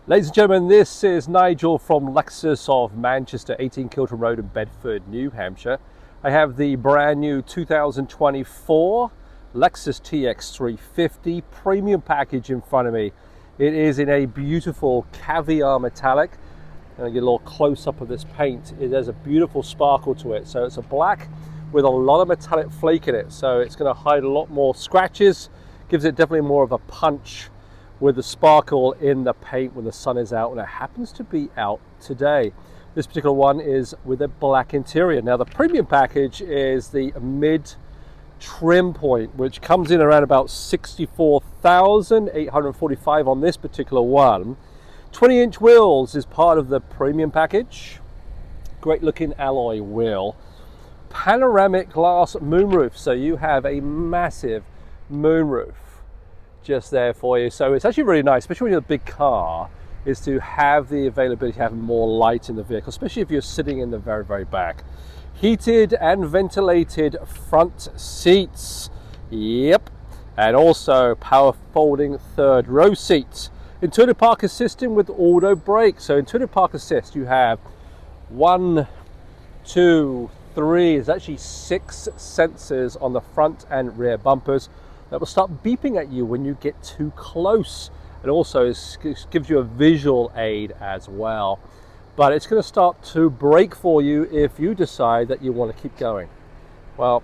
Ladies and gentlemen, this is Nigel from Lexus of Manchester, 18 Kilton Road in Bedford, New Hampshire. I have the brand new 2024 Lexus TX350 premium package in front of me. It is in a beautiful caviar metallic. I'm going to get a little close up of this paint. There's a beautiful sparkle to it. So it's a black with a lot of metallic flake in it. So it's going to hide a lot more scratches, gives it definitely more of a punch with the sparkle in the paint when the sun is out, and it happens to be out today. This particular one is with a black interior. Now the premium package is the mid trim point, which comes in around about 64,845 on this particular one. 20-inch wheels is part of the premium package. Great looking alloy wheel. Panoramic glass moonroof, so you have a massive moonroof just there for you. So it's actually really nice, especially when you're a big car, is to have the availability to have more light in the vehicle, especially if you're sitting in the very, very back. Heated and ventilated front seats. Yep. And also power folding third row seats. Intuitive park assistant with auto brake. So intuitive park assist, you have 1, 2, 3, there's actually 6 sensors on the front and rear bumpers that will start beeping at you when you get too close. It also gives you a visual aid as well. But it's going to start to brake for you if you decide that you want to keep going. Well,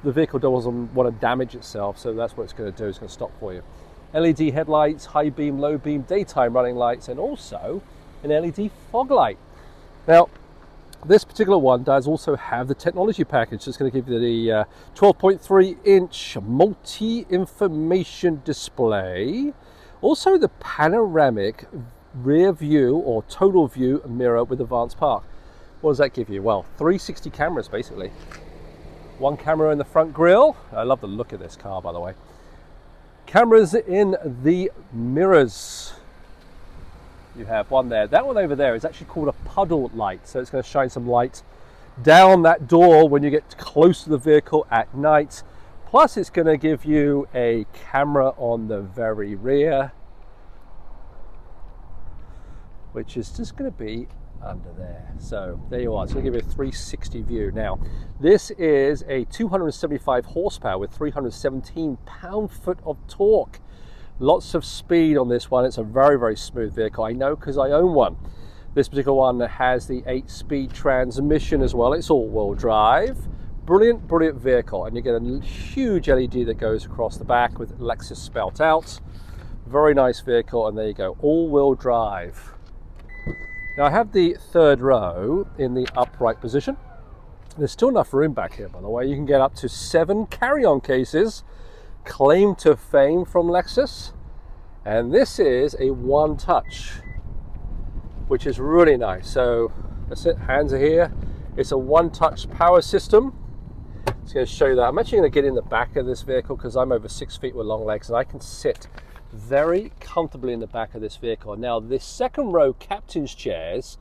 the vehicle doesn't want to damage itself, so that's what it's going to do. It's going to stop for you. LED headlights, high beam, low beam, daytime running lights, and also an LED fog light. Now, this particular one does also have the technology package. It's going to give you the 12.3-inch multi-information display. Also the panoramic rear view or total view mirror with advanced park. What does that give you? Well, 360 cameras basically. One camera in the front grille. I love the look of this car, by the way. Cameras in the mirrors. You have one there. That one over there is actually called a puddle light. So it's going to shine some light down that door when you get close to the vehicle at night. Plus it's going to give you a camera on the very rear, which is just going to be under there. So there you are. It's going to give you a 360 view. Now, this is a 275 horsepower with 317 pound-foot of torque. Lots of speed on this one. It's a very, very smooth vehicle. I know because I own one. This particular one has the 8-speed transmission as well. It's all-wheel drive. Brilliant, brilliant vehicle. And you get a huge LED that goes across the back with Lexus spelt out. Very nice vehicle. And there you go, all-wheel drive. Now I have the third row in the upright position. There's still enough room back here, by the way. You can get up to 7 carry-on cases. Claim to fame from Lexus, and this is a one touch, which is really nice. So that's it, hands are here. It's a one touch power system. It's going to show you that. I'm actually going to get in the back of this vehicle because I'm over 6 feet with long legs and I can sit very comfortably in the back of this vehicle. Now this second row captain's chairs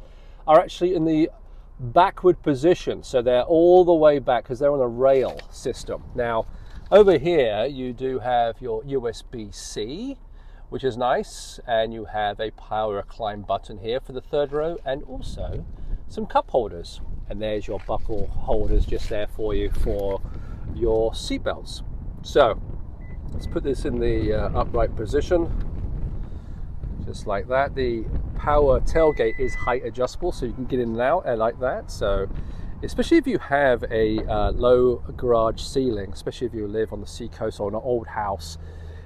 are actually in the backward position, so they're all the way back because they're on a rail system. Now over here you do have your USB-C, which is nice, and you have a power recline button here for the third row, and also some cup holders. And there's your buckle holders just there for you for your seat belts. So let's put this in the upright position, just like that. The power tailgate is height adjustable, so you can get in and out like that. So especially if you have a low garage ceiling, especially if you live on the seacoast or in an old house,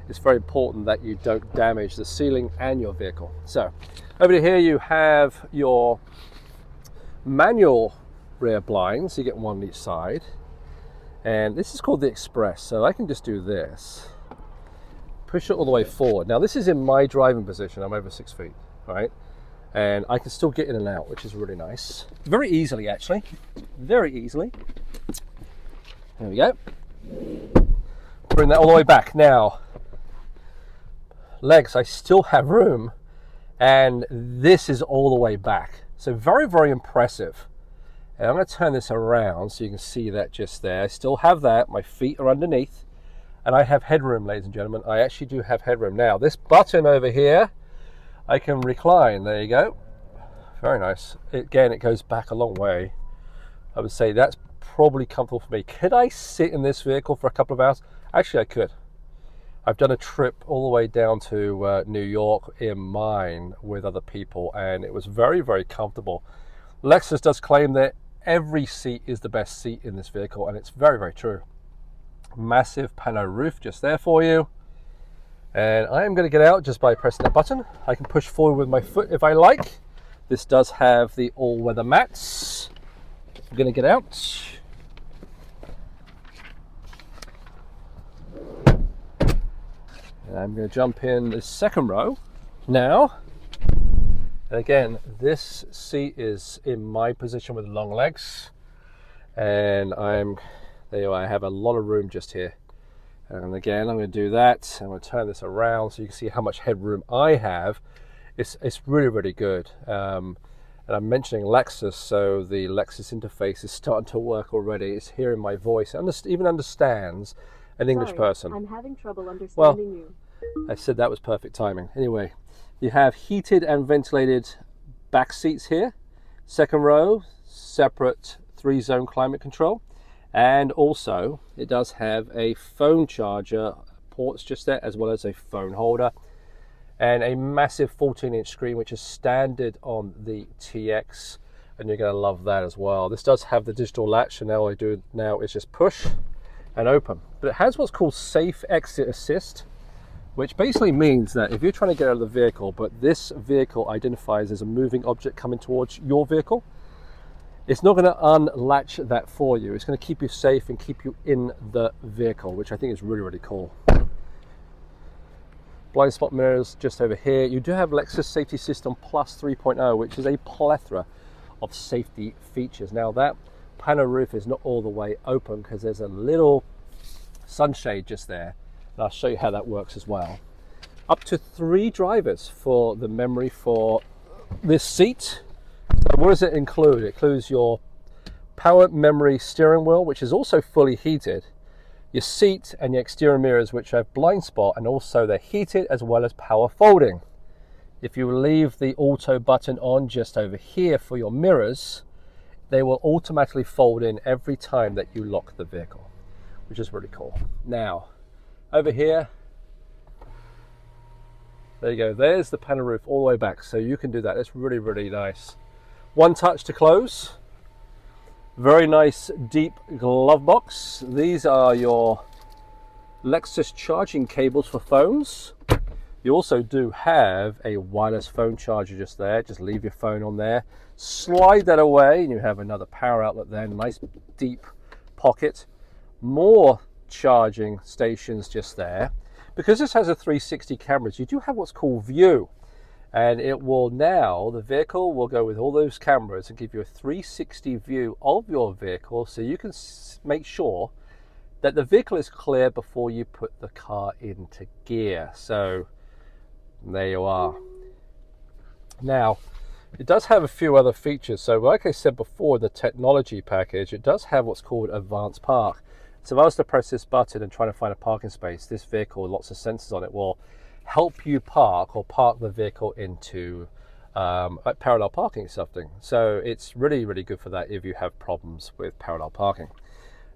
it's very important that you don't damage the ceiling and your vehicle. So over here you have your manual rear blinds. You get one on each side, and this is called the Express. So I can just do this, push it all the way forward. Now this is in my driving position. I'm over 6 feet, right? And I can still get in and out, which is really nice. Very easily, actually. Very easily. There we go. Bring that all the way back. Now, legs, I still have room, and this is all the way back. So very, very impressive. And I'm going to turn this around so you can see that just there. I still have that. My feet are underneath, and I have headroom, ladies and gentlemen. I actually do have headroom. Now, this button over here, I can recline. There you go. Very nice. Again, it goes back a long way. I would say that's probably comfortable for me. Could I sit in this vehicle for a couple of hours? Actually, I could. I've done a trip all the way down to New York in mine with other people, and it was very, very comfortable. Lexus does claim that every seat is the best seat in this vehicle, and it's very, very true. Massive pano roof just there for you. And I am going to get out just by pressing that button. I can push forward with my foot if I like. This does have the all-weather mats. I'm going to get out. And I'm going to jump in the second row now. And again, this seat is in my position with long legs. And there I have a lot of room just here. And again, I'm going to do that. I'm going to turn this around so you can see how much headroom I have. It's really, really good. And I'm mentioning Lexus, so the Lexus interface is starting to work already. It's hearing my voice. It even understands an English person. I'm having trouble understanding you. I said that was perfect timing. Anyway, you have heated and ventilated back seats here. Second row, separate 3-zone climate control. And also, it does have a phone charger ports just there, as well as a phone holder. And a massive 14-inch screen, which is standard on the TX. And you're going to love that as well. This does have the digital latch, and all I do now is just push and open. But it has what's called Safe Exit Assist, which basically means that if you're trying to get out of the vehicle, but this vehicle identifies as a moving object coming towards your vehicle, it's not going to unlatch that for you. It's going to keep you safe and keep you in the vehicle, which I think is really, really cool. Blind spot mirrors just over here. You do have Lexus Safety System Plus 3.0, which is a plethora of safety features. Now that panel roof is not all the way open because there's a little sunshade just there. And I'll show you how that works as well. Up to 3 drivers for the memory for this seat. So what does it include? It includes your power memory steering wheel, which is also fully heated, your seat and your exterior mirrors, which have blind spot, and also they're heated as well as power folding. If you leave the auto button on just over here for your mirrors, they will automatically fold in every time that you lock the vehicle, which is really cool. Now, over here, there you go. There's the panel roof all the way back, so you can do that. It's really, really nice. One touch to close. Very nice deep glove box. These are your Lexus charging cables for phones. You also do have a wireless phone charger just there. Just leave your phone on there. Slide that away and you have another power outlet there. Nice deep pocket. More charging stations just there. Because this has a 360 cameras, you do have what's called view. And it will now, the vehicle will go with all those cameras and give you a 360 view of your vehicle, so you can make sure that the vehicle is clear before you put the car into gear. So there you are. Now, it does have a few other features. So like I said before, the technology package, it does have what's called Advanced Park. So if I was to press this button and try to find a parking space, this vehicle with lots of sensors on it will help you park or park the vehicle into like parallel parking or something. So it's really, really good for that if you have problems with parallel parking.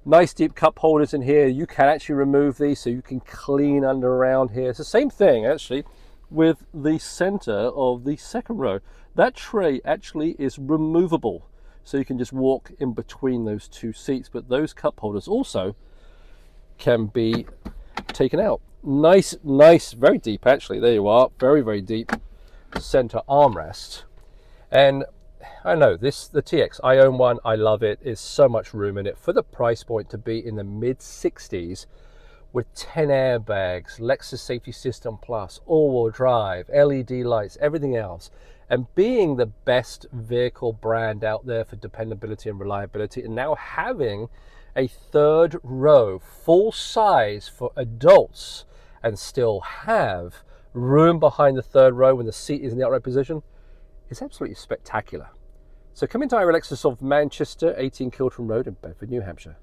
Nice deep cup holders in here. You can actually remove these so you can clean under around here. It's the same thing actually with the center of the second row. That tray actually is removable, so you can just walk in between those two seats, but those cup holders also can be taken out. Nice, very deep actually. There you are, very, very deep center armrest. And I know the TX, I own one, I love it. There's so much room in it for the price point to be in the mid 60s with 10 airbags, Lexus Safety System Plus, all-wheel drive, LED lights, everything else. And being the best vehicle brand out there for dependability and reliability, and now having a third row full size for adults and still have room behind the third row when the seat is in the upright position, is absolutely spectacular. So come into Ira Lexus of Manchester, 18 KILTON Road in Bedford, New Hampshire.